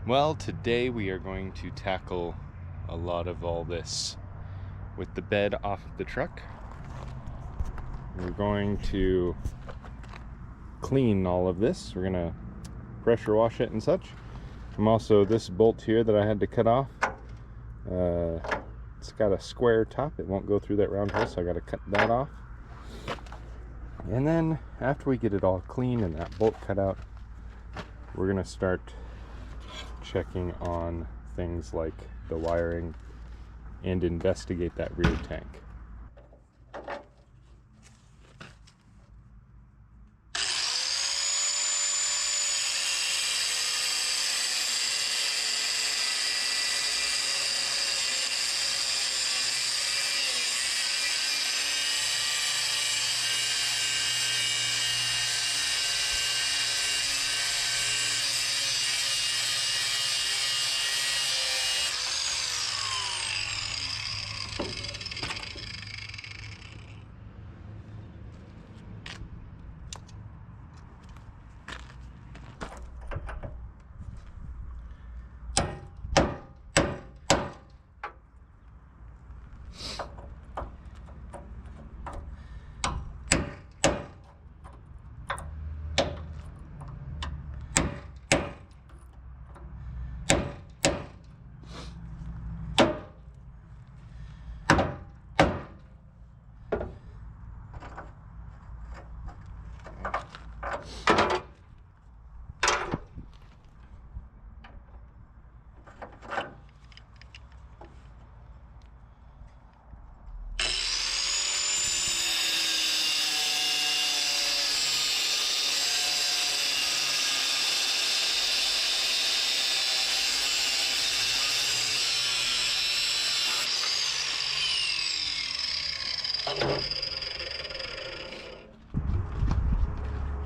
Well, today we are going to tackle a lot of all this with the bed off of the truck. We're going to clean all of this. We're going to pressure wash it and such. This bolt here that I had to cut off, it's got a square top. It won't go through that round hole, so I got to cut that off. And then after we get it all clean and that bolt cut out, we're going to start checking on things like the wiring and investigate that rear tank.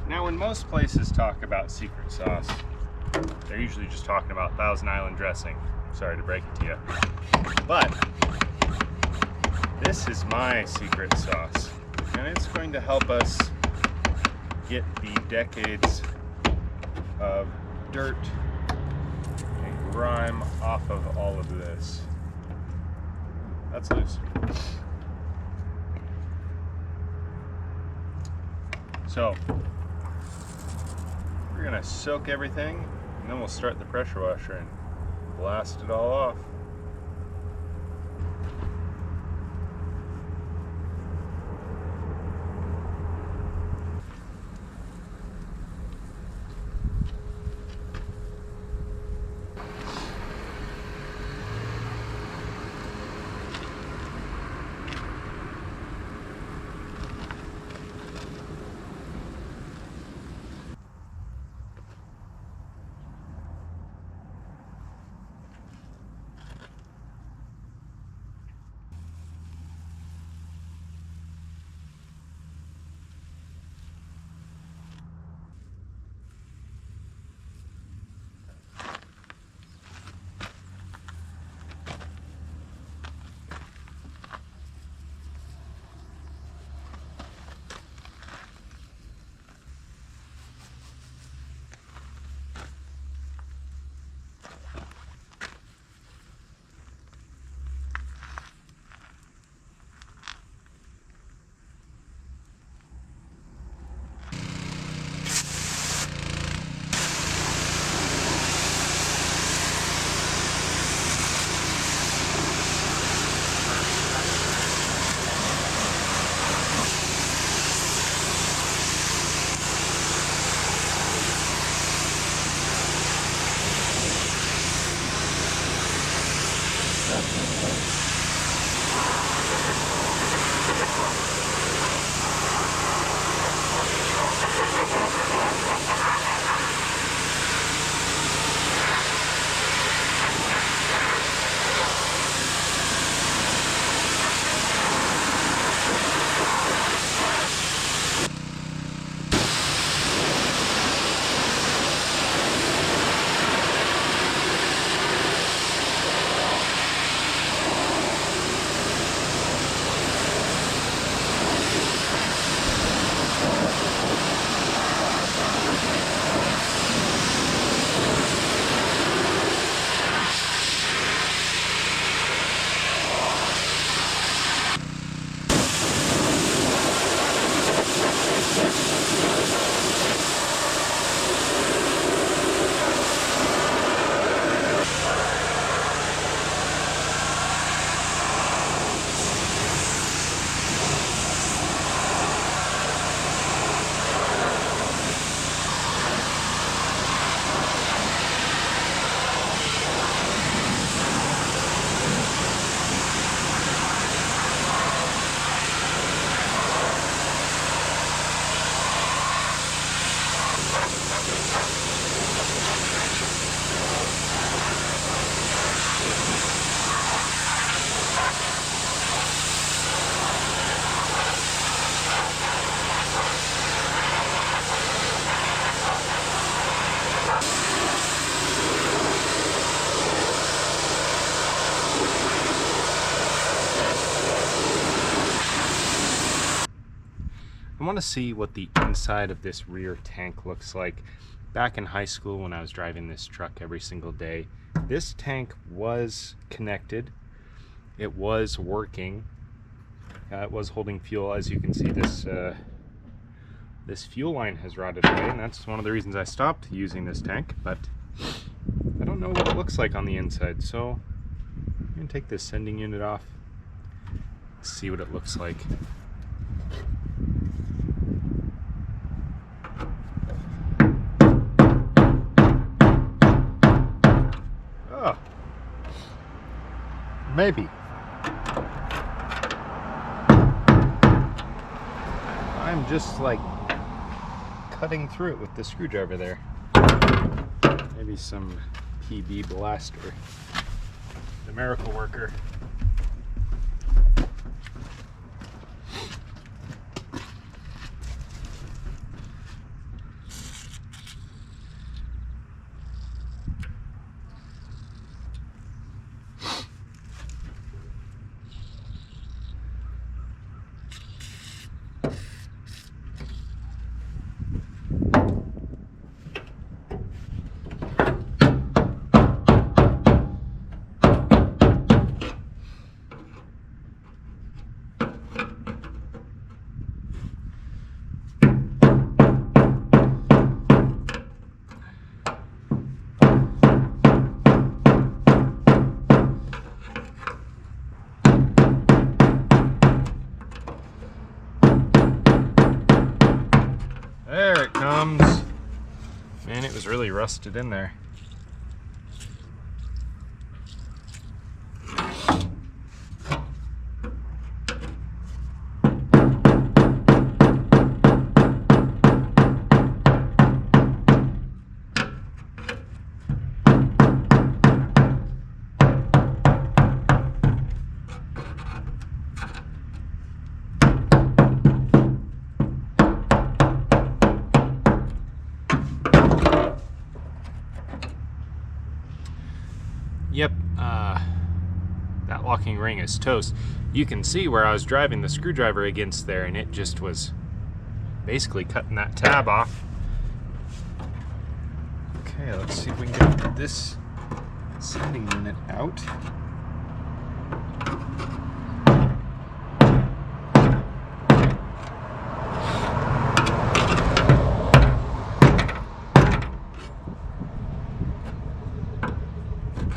Now, when most places talk about secret sauce, they're usually just talking about Thousand Island dressing. Sorry to break it to you. But this is my secret sauce, and it's going to help us get the decades of dirt and grime off of all of this. That's loose. So we're gonna soak everything, and then we'll start the pressure washer and blast it all off. want to see what the inside of this rear tank looks like. Back in high school when I was driving this truck every single day, this tank was connected. It was working. It was holding fuel. As you can see, this fuel line has rotted away, and that's one of the reasons I stopped using this tank, but I don't know what it looks like on the inside, so I'm going to take this sending unit off, see what it looks like. Oh, maybe. I'm just like cutting through it with the screwdriver there. Maybe some PB blaster. The miracle worker. There it comes. Man, it was really rusted in there. Yep, that locking ring is toast. You can see where I was driving the screwdriver against there, and it just was basically cutting that tab off. Okay, let's see if we can get this sending unit out.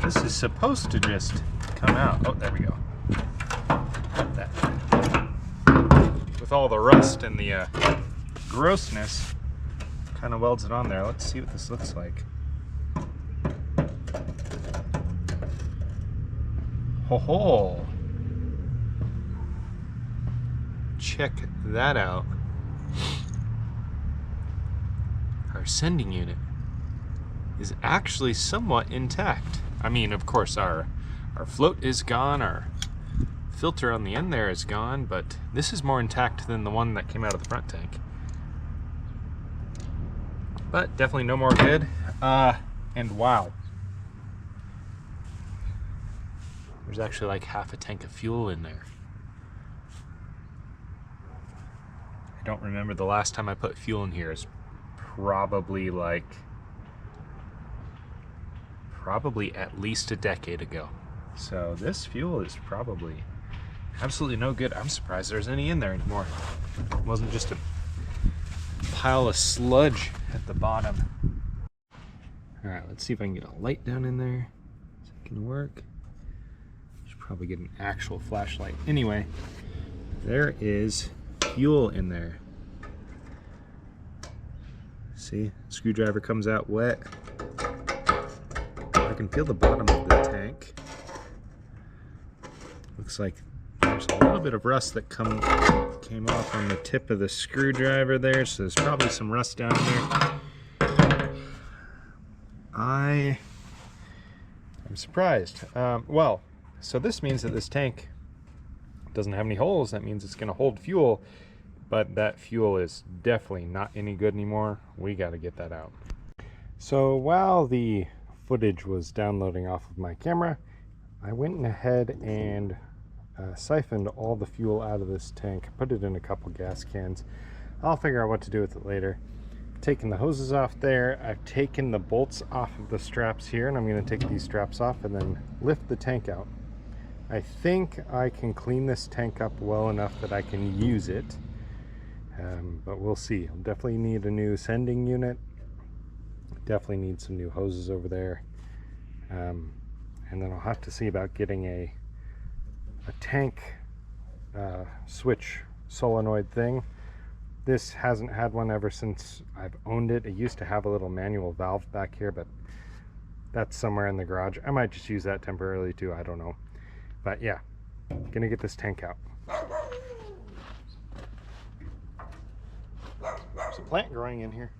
This is supposed to just come out. Oh, there we go. That. With all the rust and the grossness, kind of welds it on there. Let's see what this looks like. Ho ho! Check that out. Our sending unit is actually somewhat intact. I mean, of course, our float is gone, our filter on the end there is gone, but this is more intact than the one that came out of the front tank. But definitely no more good. And wow. There's actually like half a tank of fuel in there. I don't remember the last time I put fuel in here. It's probably at least a decade ago. So this fuel is probably absolutely no good. I'm surprised there's any in there anymore. It wasn't just a pile of sludge at the bottom. All right, let's see if I can get a light down in there. Is it gonna work? Should probably get an actual flashlight. Anyway, there is fuel in there. See, screwdriver comes out wet. I can feel the bottom of the tank. Looks like there's a little bit of rust that came off on the tip of the screwdriver there, so there's probably some rust down there. I am surprised. Well, so this means that this tank doesn't have any holes. That means it's going to hold fuel, but that fuel is definitely not any good anymore. We got to get that out. So while the footage was downloading off of my camera, I went ahead and siphoned all the fuel out of this tank, put it in a couple gas cans. I'll figure out what to do with it later. Taking the hoses off there. I've taken the bolts off of the straps here, and I'm going to take these straps off and then lift the tank out. I think I can clean this tank up well enough that I can use it, but we'll see. I'll definitely need a new sending unit. Definitely need some new hoses over there, and then I'll have to see about getting a tank switch solenoid thing. This hasn't had one ever since I've owned it. It used to have a little manual valve back here, but that's somewhere in the garage. I might just use that temporarily too, I don't know. But yeah, gonna get this tank out. There's a plant growing in here.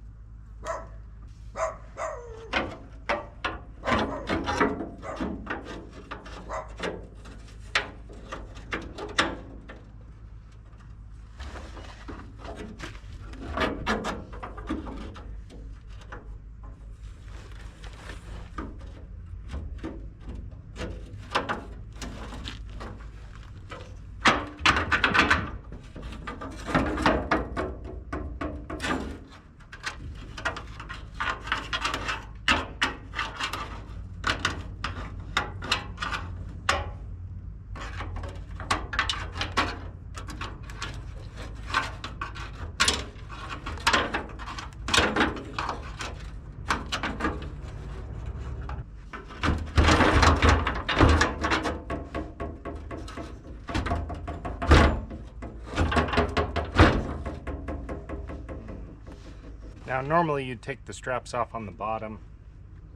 Now normally you'd take the straps off on the bottom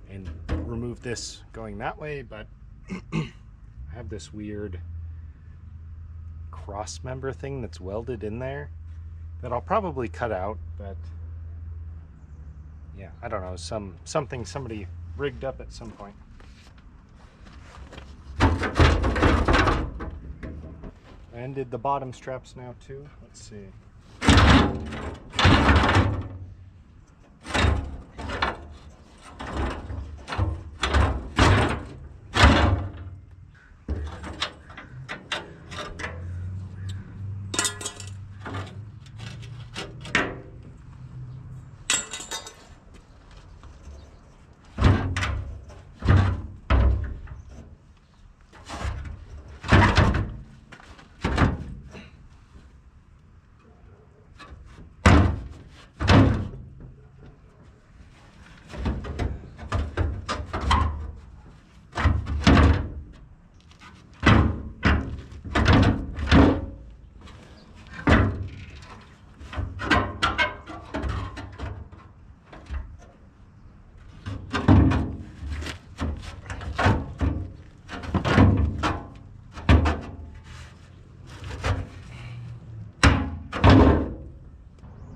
and remove this going that way, but I have this weird cross member thing that's welded in there that I'll probably cut out, but yeah, I don't know, something somebody rigged up at some point. I undid the bottom straps now too. Let's see.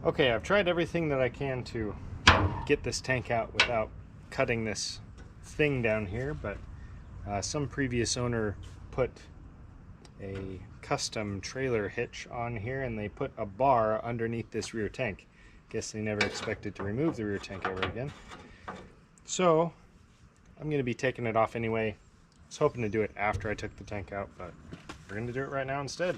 Okay, I've tried everything that I can to get this tank out without cutting this thing down here, but some previous owner put a custom trailer hitch on here and they put a bar underneath this rear tank. Guess they never expected to remove the rear tank ever again. So I'm going to be taking it off anyway. I was hoping to do it after I took the tank out, but we're going to do it right now instead.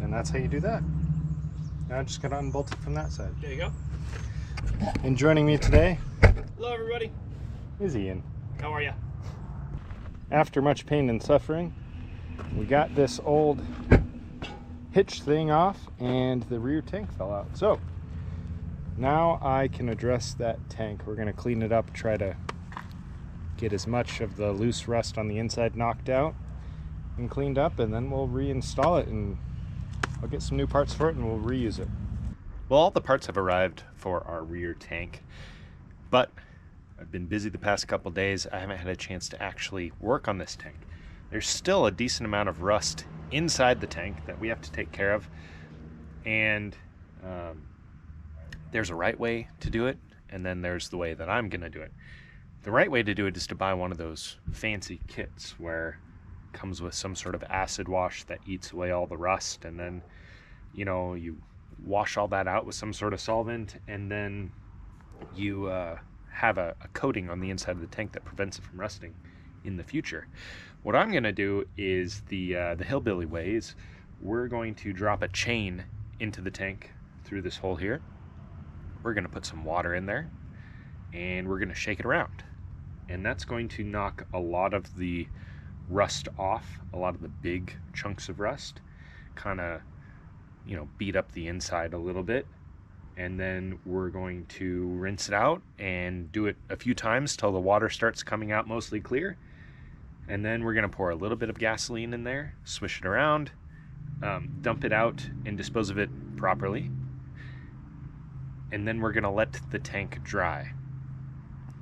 And that's how you do that. Now I'm just going to unbolt it from that side. There you go. And joining me today, Hello everybody. is Ian. How are you? After much pain and suffering, we got this old hitch thing off and the rear tank fell out. So Now I can address that tank. We're going to clean it up, try to get as much of the loose rust on the inside knocked out and cleaned up, and then we'll reinstall it, and I'll get some new parts for it and we'll reuse it. Well, all the parts have arrived for our rear tank, but I've been busy the past couple days. I haven't had a chance to actually work on this tank. There's still a decent amount of rust inside the tank that we have to take care of, and there's a right way to do it, and then there's the way that I'm gonna do it. The right way to do it is to buy one of those fancy kits where it comes with some sort of acid wash that eats away all the rust, and then you wash all that out with some sort of solvent, and then you have a coating on the inside of the tank that prevents it from rusting in the future. What I'm gonna do is the hillbilly way. Is we're going to drop a chain into the tank through this hole here. We're gonna put some water in there, and we're gonna shake it around, and that's going to knock a lot of the rust off, a lot of the big chunks of rust, kind of beat up the inside a little bit. And then we're going to rinse it out and do it a few times till the water starts coming out mostly clear. And then we're gonna pour a little bit of gasoline in there, swish it around, dump it out and dispose of it properly. And then we're gonna let the tank dry.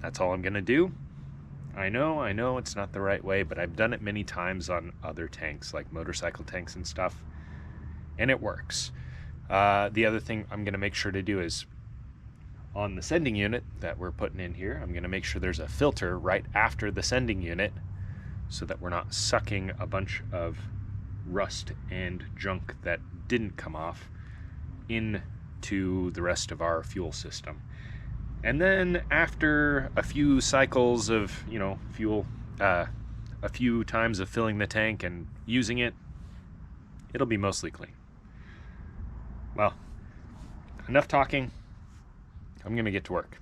That's all I'm gonna do. I know it's not the right way, but I've done it many times on other tanks, like motorcycle tanks and stuff, and it works. The other thing I'm gonna make sure to do is on the sending unit that we're putting in here, I'm gonna make sure there's a filter right after the sending unit so that we're not sucking a bunch of rust and junk that didn't come off into the rest of our fuel system. And then after a few cycles of fuel, a few times of filling the tank and using it, it'll be mostly clean. Well, enough talking. I'm gonna get to work.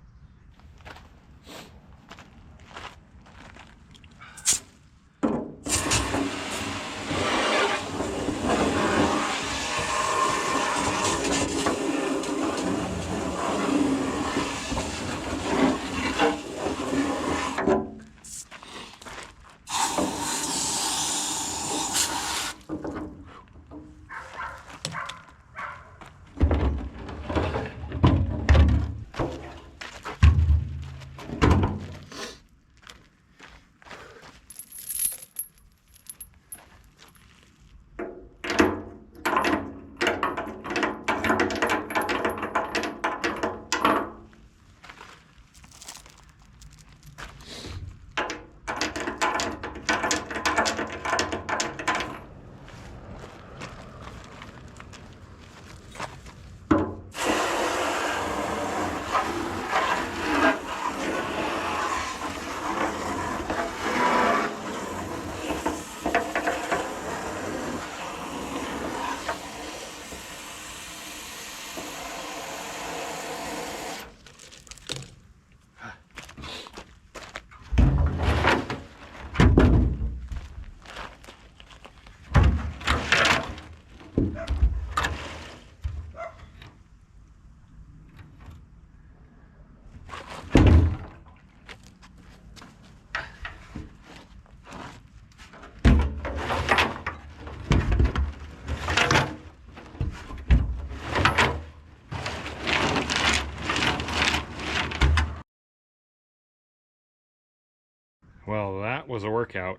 Well, that was a workout.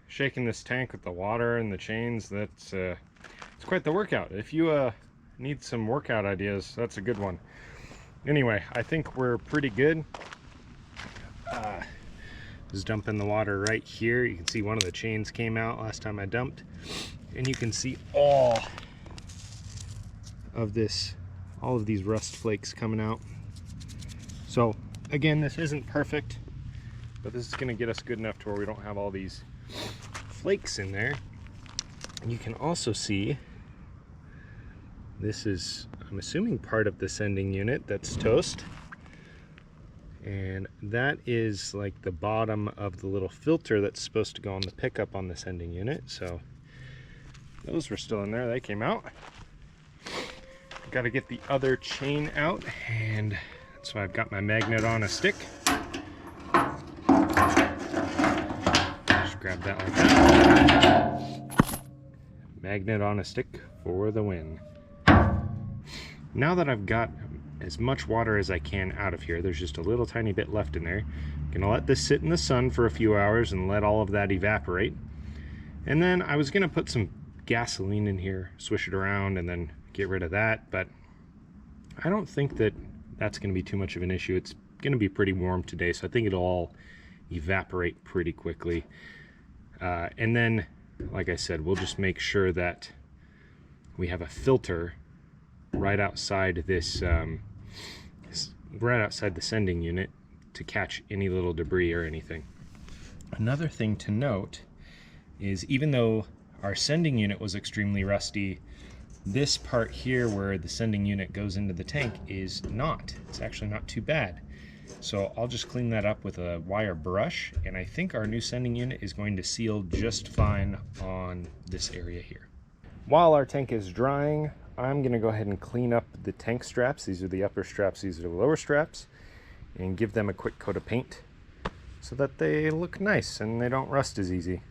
Shaking this tank with the water and the chains, it's quite the workout. If you need some workout ideas, that's a good one. Anyway, I think we're pretty good. Just dumping the water right here. You can see one of the chains came out last time I dumped, and you can see all of these rust flakes coming out. So again, this isn't perfect, but this is going to get us good enough to where we don't have all these flakes in there. And you can also see this is, I'm assuming, part of the sending unit that's toast, and that is like the bottom of the little filter that's supposed to go on the pickup on the sending unit. So those were still in there, they came out. Got to get the other chain out, and so I've got my magnet on a stick. Just grab that like that. Magnet on a stick for the win. Now that I've got as much water as I can out of here, there's just a little tiny bit left in there. Gonna let this sit in the sun for a few hours and let all of that evaporate. And then I was gonna put some gasoline in here, swish it around, and then get rid of that, but I don't think that that's gonna be too much of an issue. It's gonna be pretty warm today, so I think it'll all evaporate pretty quickly. And then, like I said, we'll just make sure that we have a filter right outside this, right outside the sending unit to catch any little debris or anything. Another thing to note is, even though our sending unit was extremely rusty, this part here where the sending unit goes into the tank is not. It's actually not too bad. So I'll just clean that up with a wire brush, and I think our new sending unit is going to seal just fine on this area here. While our tank is drying, I'm going to go ahead and clean up the tank straps. These are the upper straps, these are the lower straps, and give them a quick coat of paint so that they look nice and they don't rust as easy.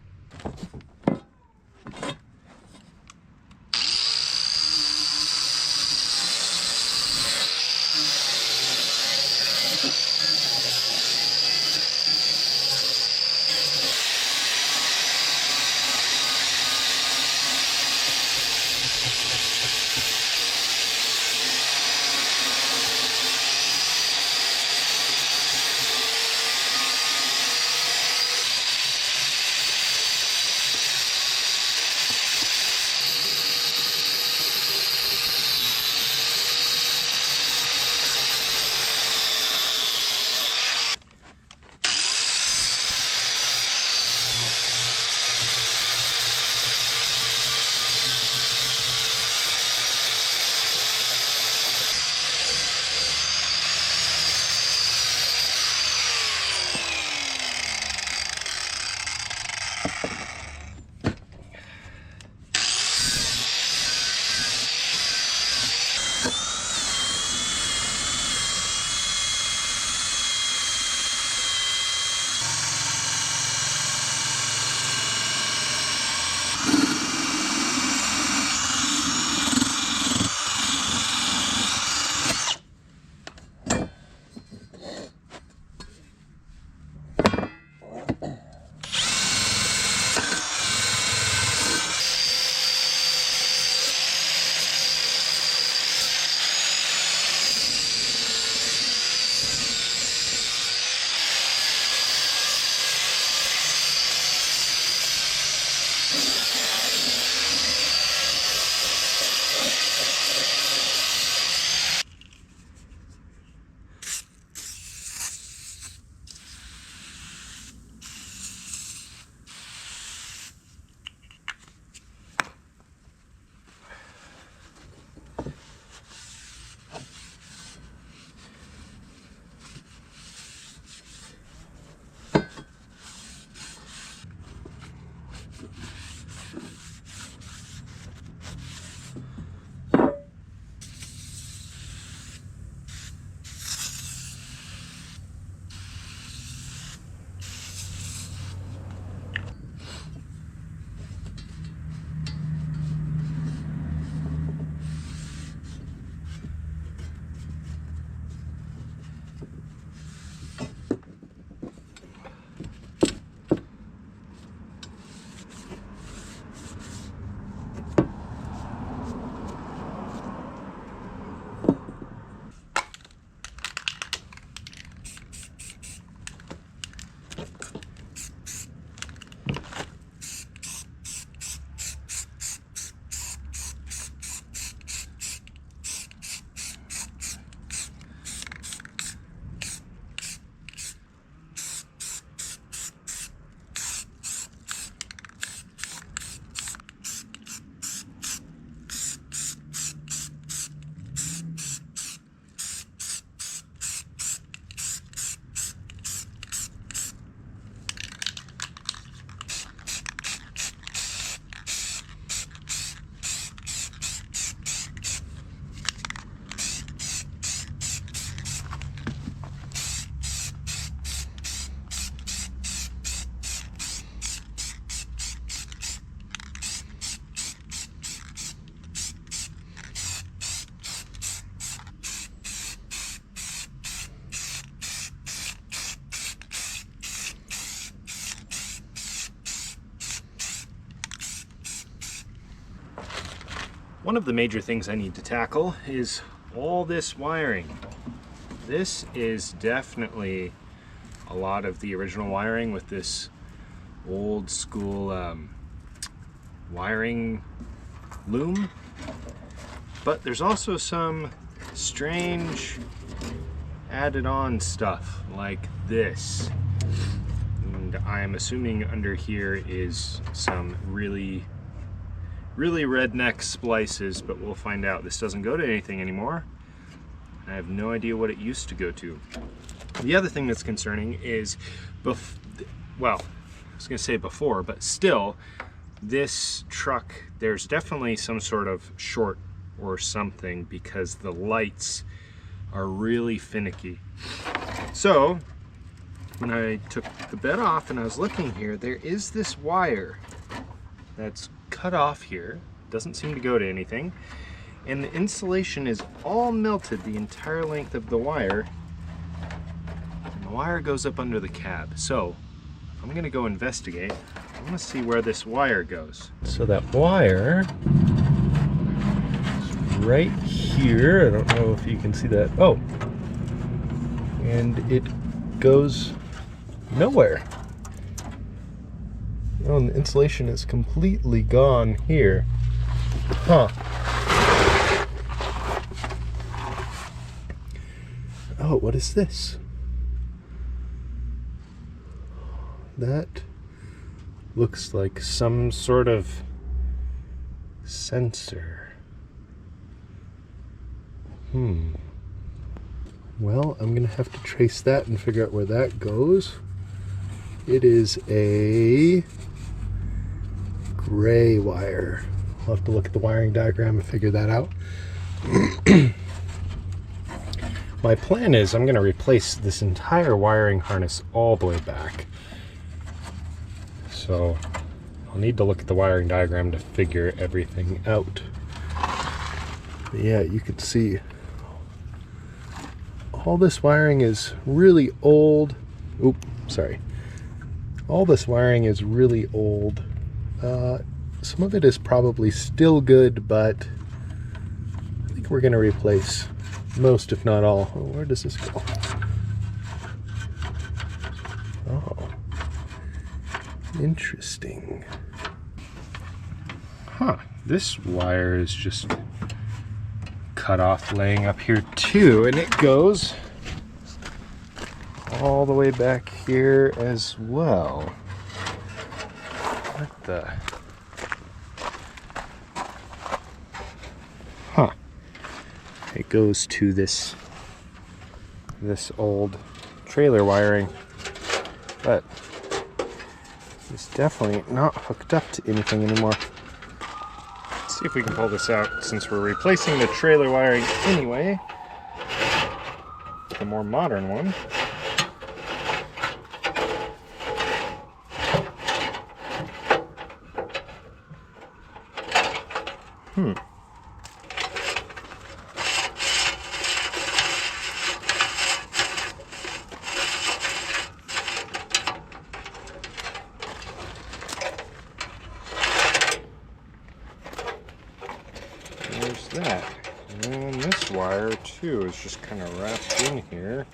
One of the major things I need to tackle is all this wiring. This is definitely a lot of the original wiring with this old school wiring loom, but there's also some strange added on stuff like this, and I'm assuming under here is some really redneck splices, but we'll find out. This doesn't go to anything anymore. I have no idea what it used to go to. The other thing that's concerning is, well, I was gonna say before, but still, this truck, there's definitely some sort of short or something because the lights are really finicky. So, when I took the bed off and I was looking here, there is this wire that's cut off here, doesn't seem to go to anything, and the insulation is all melted the entire length of the wire, and the wire goes up under the cab. So I'm gonna go investigate. I want to see where this wire goes. So that wire is right here. I don't know if you can see that. Oh, and it goes nowhere. Oh, and the insulation is completely gone here. Huh. Oh, what is this? That looks like some sort of sensor. Well, I'm gonna have to trace that and figure out where that goes. It is a gray wire. I'll have to look at the wiring diagram and figure that out. My plan is I'm going to replace this entire wiring harness all the way back. So I'll need to look at the wiring diagram to figure everything out. But yeah, you can see all this wiring is really old. Oop, sorry. All this wiring is really old. Some of it is probably still good, but I think we're going to replace most, if not all. Oh, where does this go? Oh, interesting. Huh, this wire is just cut off laying up here too, and it goes all the way back here as well. What the? Huh. It goes to this old trailer wiring, but it's definitely not hooked up to anything anymore. Let's see if we can pull this out since we're replacing the trailer wiring anyway. The more modern one. There's that. And this wire too is just kind of wrapped in here.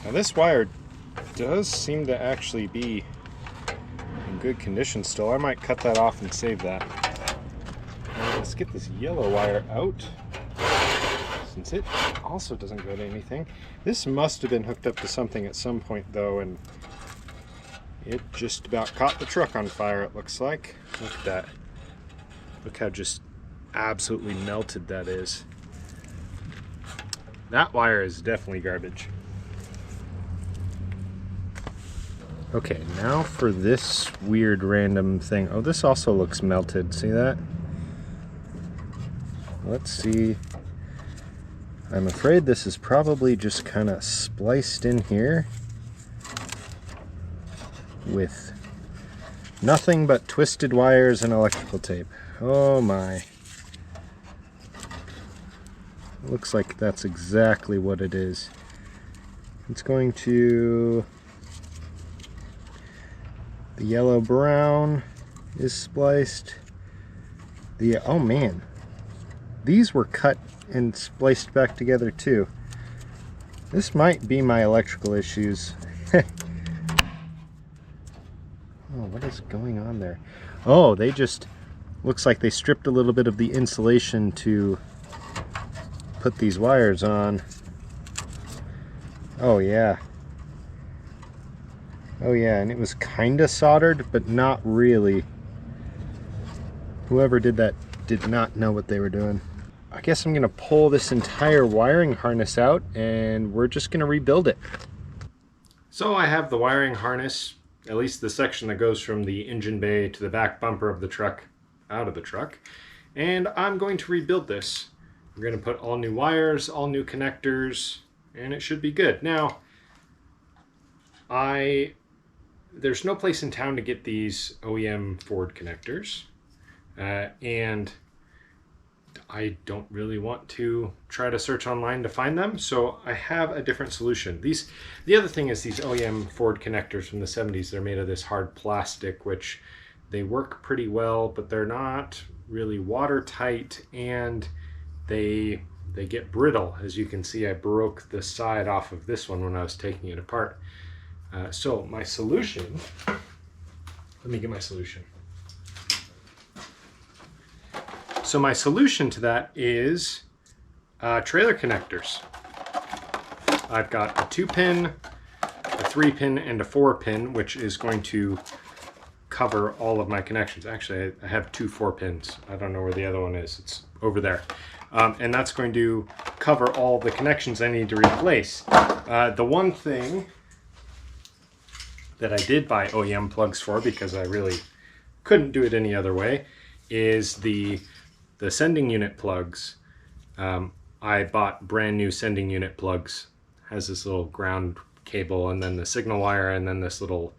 Now this wire does seem to actually be in good condition still. I might cut that off and save that. Let's get this yellow wire out, since it also doesn't go to anything. This must have been hooked up to something at some point though, and it just about caught the truck on fire, it looks like. Look at that. Look how just absolutely melted that is. That wire is definitely garbage. Okay, now for this weird random thing. Oh, this also looks melted. See that? Let's see. I'm afraid this is probably just kind of spliced in here with nothing but twisted wires and electrical tape. Oh my. Looks like that's exactly what it is. It's going to... The yellow-brown is spliced. Oh man, these were cut and spliced back together too. This might be my electrical issues. Oh, what is going on there? Oh, they just... Looks like they stripped a little bit of the insulation to put these wires on. Oh yeah. Oh yeah, and it was kinda soldered, but not really. Whoever did that did not know what they were doing. I guess I'm gonna pull this entire wiring harness out and we're just gonna rebuild it. So I have the wiring harness, at least the section that goes from the engine bay to the back bumper of the truck, out of the truck, and I'm going to rebuild this. We're going to put all new wires, all new connectors, and it should be good. Now, there's no place in town to get these OEM Ford connectors, and I don't really want to try to search online to find them, so I have a different solution. The other thing is these OEM Ford connectors from the 70s, they're made of this hard plastic, which they work pretty well, but they're not really watertight, and they get brittle. As you can see, I broke the side off of this one when I was taking it apart. So my solution, let me get my solution. So my solution to that is trailer connectors. I've got a 2-pin, a 3-pin, and a 4-pin, which is going to cover all of my connections. Actually, I have 2 4-pins. I don't know where the other one is. It's over there. And that's going to cover all the connections I need to replace. The one thing that I did buy OEM plugs for, because I really couldn't do it any other way, is the sending unit plugs. I bought brand new sending unit plugs. Has this little ground cable and then the signal wire and then this little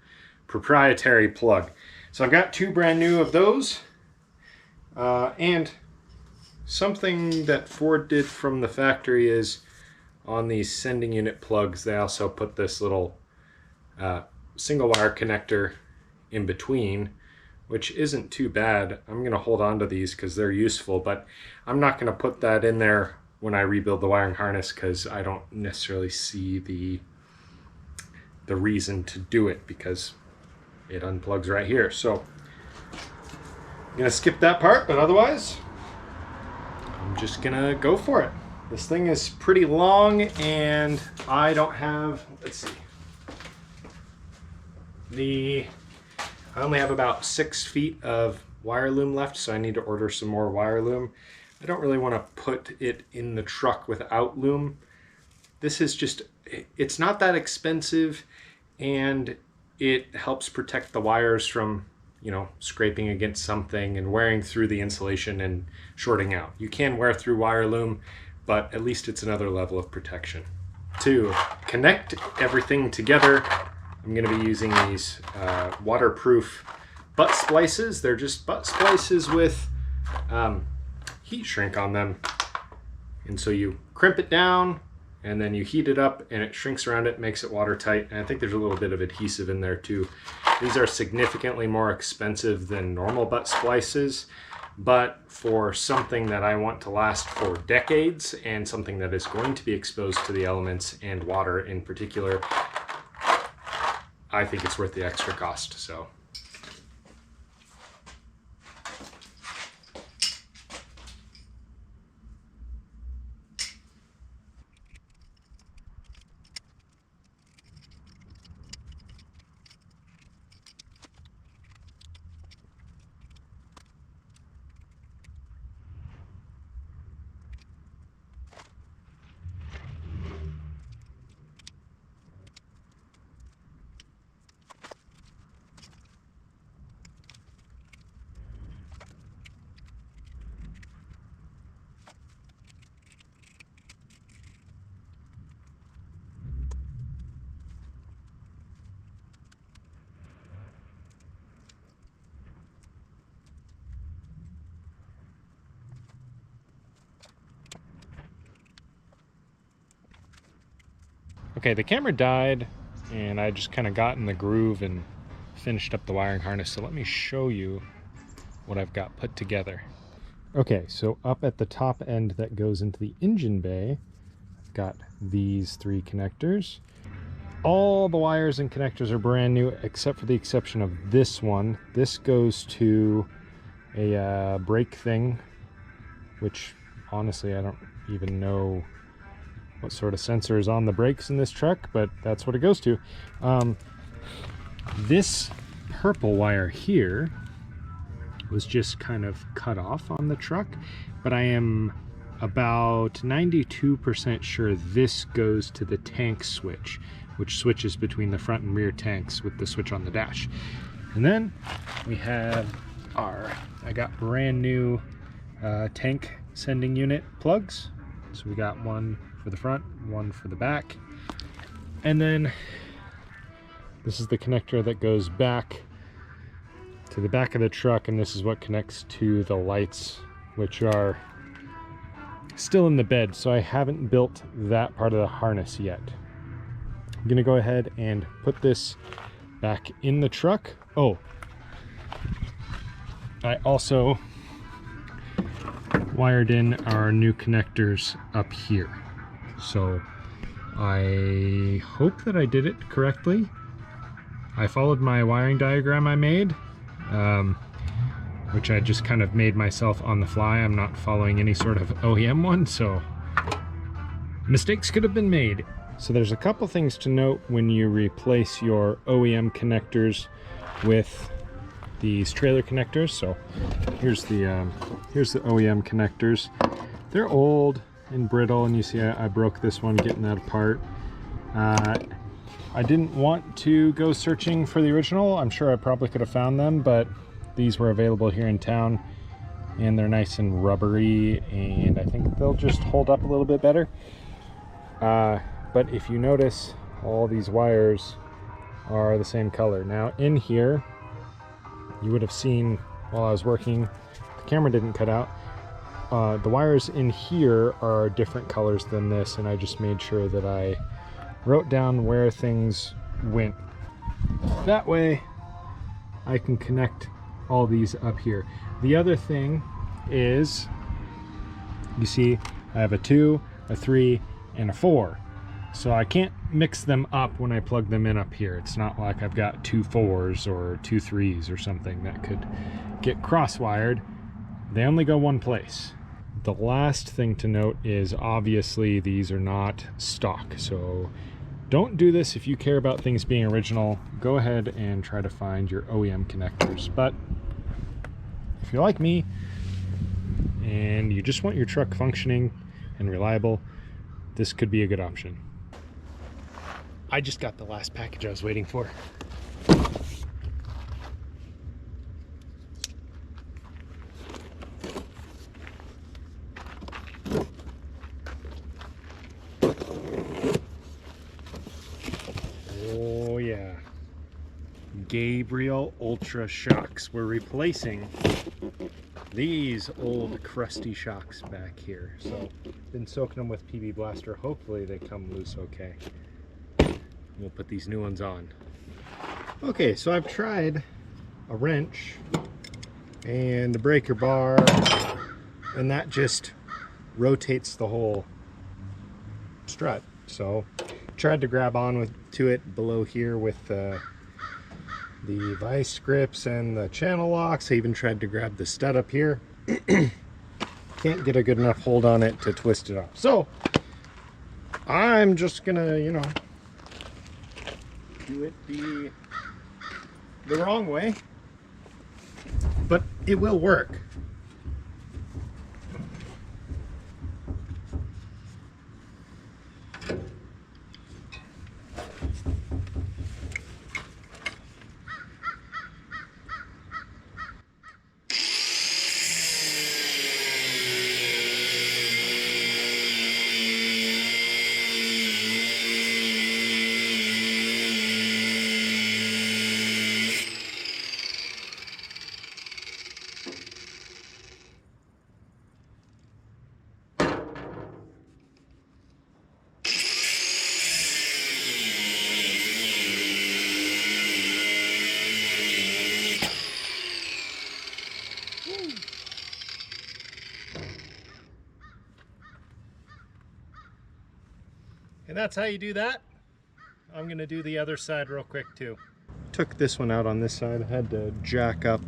proprietary plug. So I've got 2 brand new of those. And something that Ford did from the factory is on these sending unit plugs, they also put this little single wire connector in between, which isn't too bad. I'm going to hold on to these because they're useful, but I'm not going to put that in there when I rebuild the wiring harness because I don't necessarily see the reason to do it, because it unplugs right here. So I'm going to skip that part, but otherwise I'm just going to go for it. This thing is pretty long and I don't have, let's see, I only have about 6 feet of wire loom left, so I need to order some more wire loom. I don't really want to put it in the truck without loom. This is just, it's not that expensive, and it helps protect the wires from, scraping against something and wearing through the insulation and shorting out. You can wear through wire loom, but at least it's another level of protection. To connect everything together, I'm going to be using these waterproof butt splices. They're just butt splices with heat shrink on them. And so you crimp it down and then you heat it up and it shrinks around it, makes it watertight. And I think there's a little bit of adhesive in there too. These are significantly more expensive than normal butt splices, but for something that I want to last for decades and something that is going to be exposed to the elements and water in particular, I think it's worth the extra cost. So Okay, the camera died and I just kind of got in the groove and finished up the wiring harness. So let me show you what I've got put together. Okay, so up at the top end that goes into the engine bay, I've got these 3 connectors. All the wires and connectors are brand new except for the exception of this one. This goes to a brake thing, which honestly I don't even know what sort of sensor is on the brakes in this truck, but that's what it goes to. This purple wire here was just kind of cut off on the truck, but I am about 92% sure this goes to the tank switch, which switches between the front and rear tanks with the switch on the dash. And then we have I got brand new tank sending unit plugs. So we got one for the front, one for the back. And then this is the connector that goes back to the back of the truck, and this is what connects to the lights, which are still in the bed, so I haven't built that part of the harness yet. I'm gonna go ahead and put this back in the truck. Oh, I also wired in our new connectors up here, so I hope that I did it correctly. I followed my wiring diagram I made, which I just kind of made myself on the fly. I'm not following any sort of OEM one, so mistakes could have been made. So there's a couple things to note when you replace your OEM connectors with these trailer connectors. So here's the OEM connectors. They're old and brittle, and you see I broke this one getting that apart. I didn't want to go searching for the original. I'm sure I probably could have found them, but these were available here in town, and they're nice and rubbery, and I think they'll just hold up a little bit better. But if you notice, all these wires are the same color. Now in here, you would have seen while I was working, the camera didn't cut out. The wires in here are different colors than this, and I just made sure that I wrote down where things went. That way I can connect all these up here. The other thing is, you see I have a 2, a 3, and a 4. So I can't mix them up when I plug them in up here. It's not like I've got 2 4s or 2 3s or something that could get cross-wired. They only go one place. The last thing to note is obviously these are not stock, so don't do this if you care about things being original. Go ahead and try to find your OEM connectors. But if you're like me and you just want your truck functioning and reliable, this could be a good option. I just got the last package I was waiting for. Oh yeah, Gabriel Ultra shocks. We're replacing these old crusty shocks back here. So been soaking them with PB Blaster. Hopefully they come loose okay. We'll put these new ones on. Okay, so I've tried a wrench and the breaker bar, and that just rotates the whole strut. So tried to grab on to it below here with the vice grips and the channel locks. I even tried to grab the stud up here. Can't get a good enough hold on it to twist it off. So I'm just gonna, you know, do it the wrong way, but it will work. And that's how you do that. I'm gonna do the other side real quick too. Took this one out on this side. I had to jack up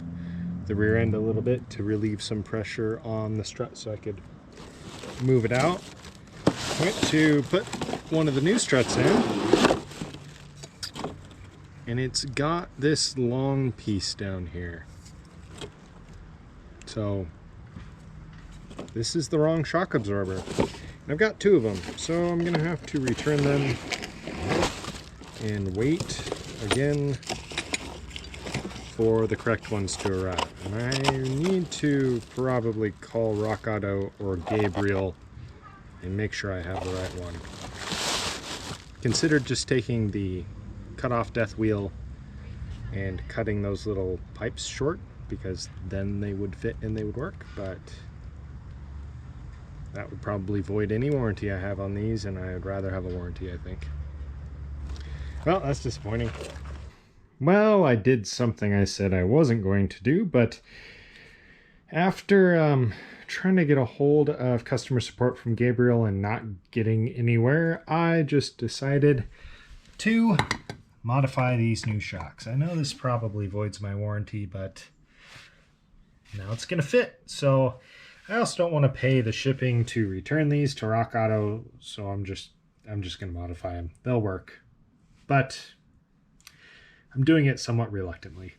the rear end a little bit to relieve some pressure on the strut so I could move it out. Went to put one of the new struts in, and it's got this long piece down here. So this is the wrong shock absorber. And I've got two of them, so I'm gonna have to return them and wait again for the correct ones to arrive. And I need to probably call Rock Auto or Gabriel and make sure I have the right one. Considered just taking the cut off death wheel and cutting those little pipes short, because then they would fit and they would work, but that would probably void any warranty I have on these, and I'd rather have a warranty, I think. Well, that's disappointing. Well, I did something I said I wasn't going to do, but after trying to get a hold of customer support from Gabriel and not getting anywhere, I just decided to modify these new shocks. I know this probably voids my warranty, but now it's gonna fit. So I also don't want to pay the shipping to return these to Rock Auto, so I'm just gonna modify them. They'll work, but I'm doing it somewhat reluctantly.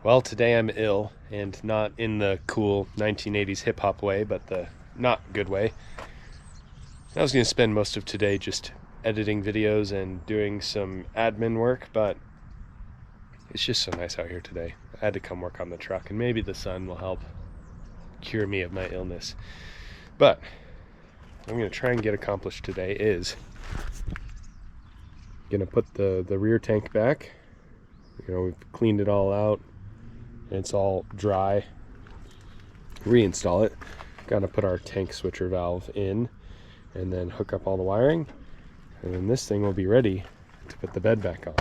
Well, today I'm ill, and not in the cool 1980s hip-hop way, but the not good way. I was going to spend most of today just editing videos and doing some admin work, but it's just so nice out here today. I had to come work on the truck, and maybe the sun will help cure me of my illness. But what I'm going to try and get accomplished today is going to put the rear tank back. You know, we've cleaned it all out. It's all dry. Reinstall it. Got to put our tank switcher valve in and then hook up all the wiring, and then this thing will be ready to put the bed back on.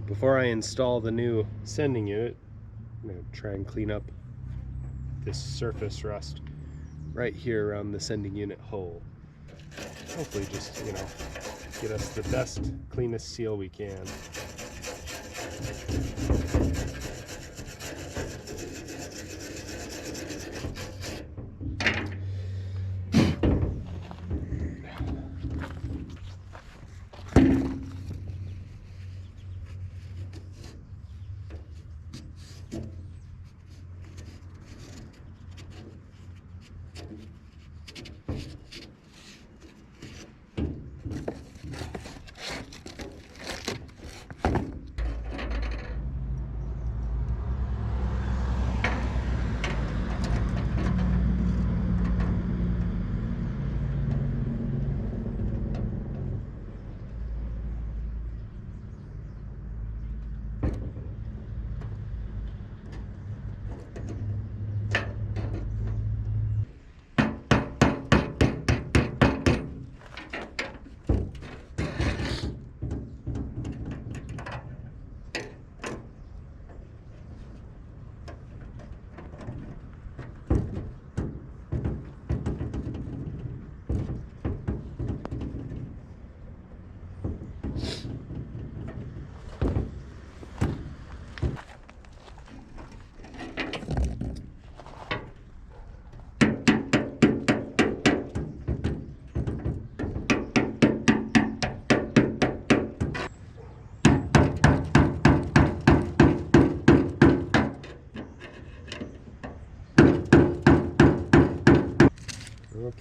Before I install the new sending unit, I'm going to try and clean up this surface rust right here around the sending unit hole. Hopefully just, you know, get us the best, cleanest seal we can.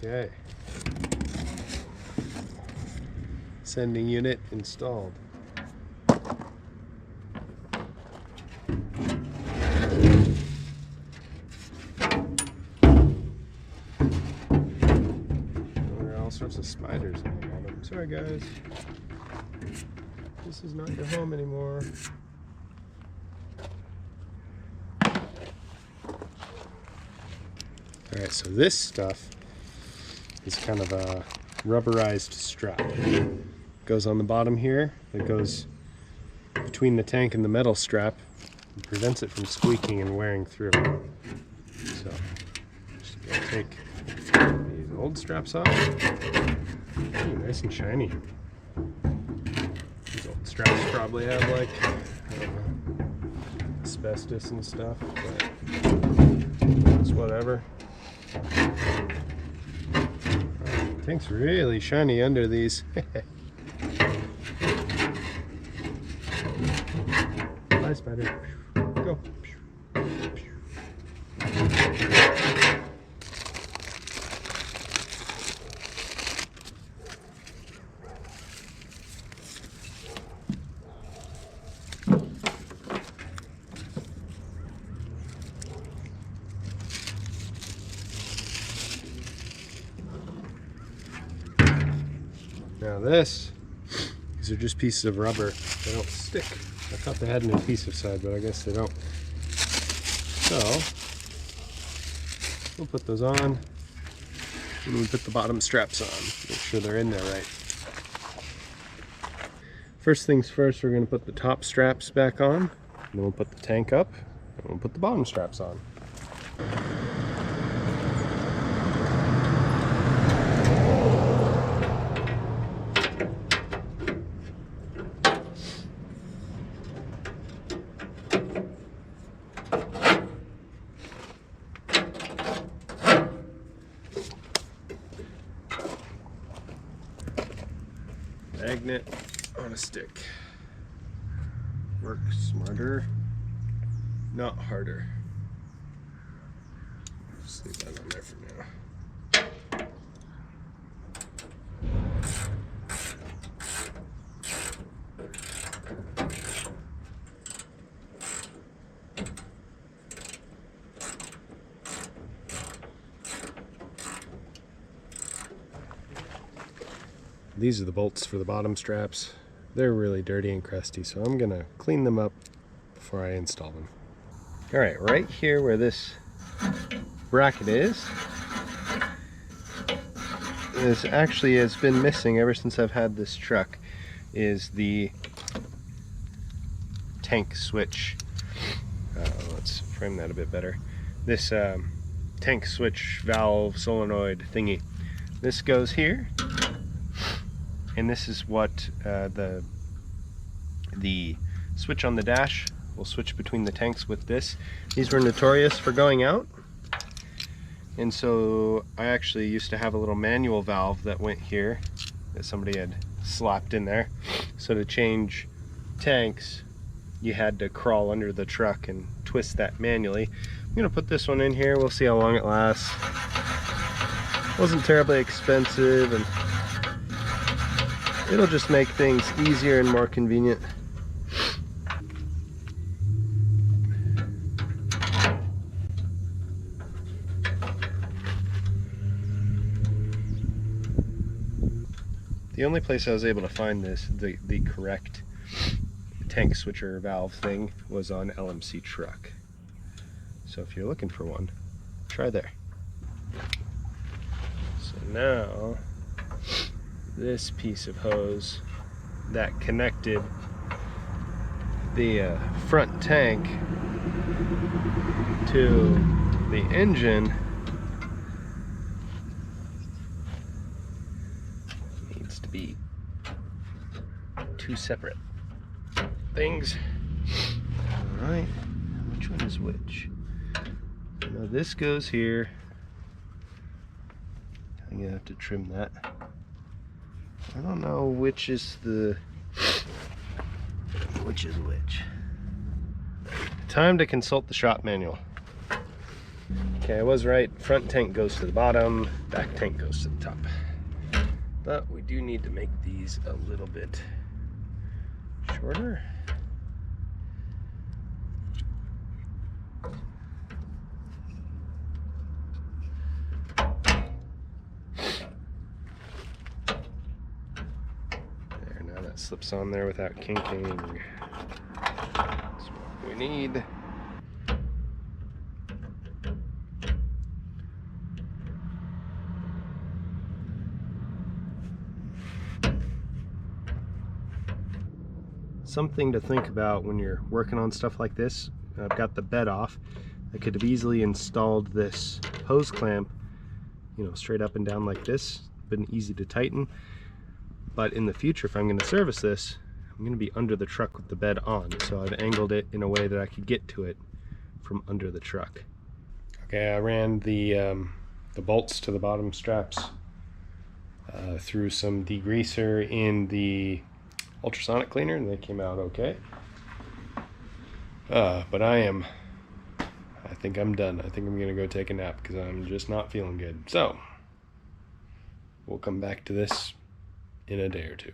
Okay. Sending unit installed. There are all sorts of spiders in the bottom. Sorry guys. This is not your home anymore. Alright, so this stuff is kind of a rubberized strap. Goes on the bottom here, that goes between the tank and the metal strap, and prevents it from squeaking and wearing through. So just gonna take these old straps off. Ooh, nice and shiny. These old straps probably have like, I don't know, asbestos and stuff, but it's whatever. Tank's really shiny under these. Bye, spider. Go. Now these are just pieces of rubber. They don't stick. I thought they had an adhesive side, but I guess they don't. So we'll put those on, and we put the bottom straps on. Make sure they're in there right. First things first, we're going to put the top straps back on, and then we'll put the tank up, and we'll put the bottom straps on. Magnet on a stick. Work smarter, not harder. Just leave that on there for now. These are the bolts for the bottom straps. They're really dirty and crusty, so I'm gonna clean them up before I install them. All right here where this bracket is actually has been missing ever since I've had this truck, is the tank switch. Let's frame that a bit better. This tank switch valve solenoid thingy. This goes here. And this is what the switch on the dash will switch between the tanks with this. These were notorious for going out, and so I actually used to have a little manual valve that went here that somebody had slapped in there. So to change tanks, you had to crawl under the truck and twist that manually. I'm gonna put this one in here. We'll see how long it lasts. Wasn't terribly expensive, and it'll just make things easier and more convenient. The only place I was able to find the correct tank switcher valve thing was on LMC Truck. So if you're looking for one, try there. So now, this piece of hose that connected the front tank to the engine needs to be two separate things. Alright, which one is which? Now this goes here. I'm gonna have to trim that. I don't know which is which. Time to consult the shop manual. Okay, I was right. Front tank goes to the bottom, back tank goes to the top. But we do need to make these a little bit shorter. Slips on there without kinking. That's what we need. something to think about when you're working on stuff like this. I've got the bed off. I could have easily installed this hose clamp, you know, straight up and down like this. Been easy to tighten. But in the future, if I'm going to service this, I'm going to be under the truck with the bed on. So I've angled it in a way that I could get to it from under the truck. Okay, I ran the bolts to the bottom straps through some degreaser in the ultrasonic cleaner, and they came out okay. But I think I'm done. I think I'm gonna go take a nap because I'm just not feeling good. So we'll come back to this in a day or two.